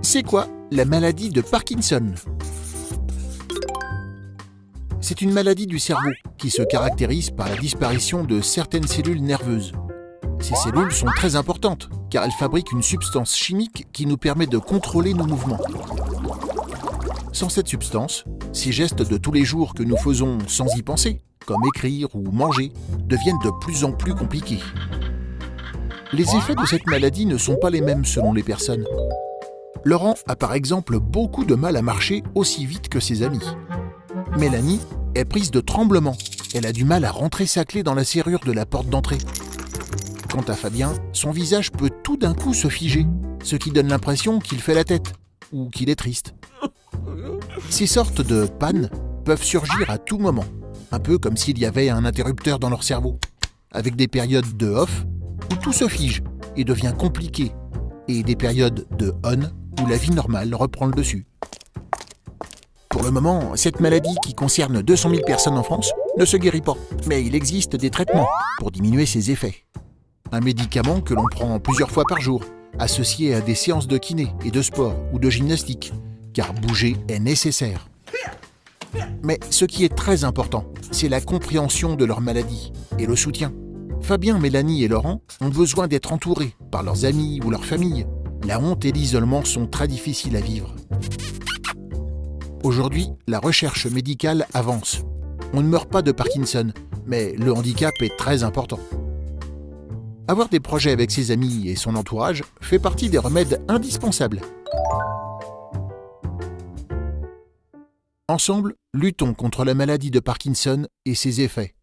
C'est quoi la maladie de Parkinson? C'est une maladie du cerveau qui se caractérise par la disparition de certaines cellules nerveuses. Ces cellules sont très importantes car elles fabriquent une substance chimique qui nous permet de contrôler nos mouvements. Sans cette substance, ces gestes de tous les jours que nous faisons sans y penser, comme écrire ou manger, deviennent de plus en plus compliqués. Les effets de cette maladie ne sont pas les mêmes selon les personnes. Laurent a par exemple beaucoup de mal à marcher aussi vite que ses amis. Mélanie est prise de tremblements. Elle a du mal à rentrer sa clé dans la serrure de la porte d'entrée. Quant à Fabien, son visage peut tout d'un coup se figer, ce qui donne l'impression qu'il fait la tête ou qu'il est triste. Ces sortes de pannes peuvent surgir à tout moment, un peu comme s'il y avait un interrupteur dans leur cerveau, avec des périodes de off où tout se fige et devient compliqué, et des périodes de on où la vie normale reprend le dessus. Pour le moment, cette maladie qui concerne 200 000 personnes en France ne se guérit pas, mais il existe des traitements pour diminuer ses effets. Un médicament que l'on prend plusieurs fois par jour, associé à des séances de kiné et de sport ou de gymnastique, car bouger est nécessaire. Mais ce qui est très important, c'est la compréhension de leur maladie et le soutien. Fabien, Mélanie et Laurent ont besoin d'être entourés par leurs amis ou leur famille. La honte et l'isolement sont très difficiles à vivre. Aujourd'hui, la recherche médicale avance. On ne meurt pas de Parkinson, mais le handicap est très important. Avoir des projets avec ses amis et son entourage fait partie des remèdes indispensables. Ensemble, luttons contre la maladie de Parkinson et ses effets.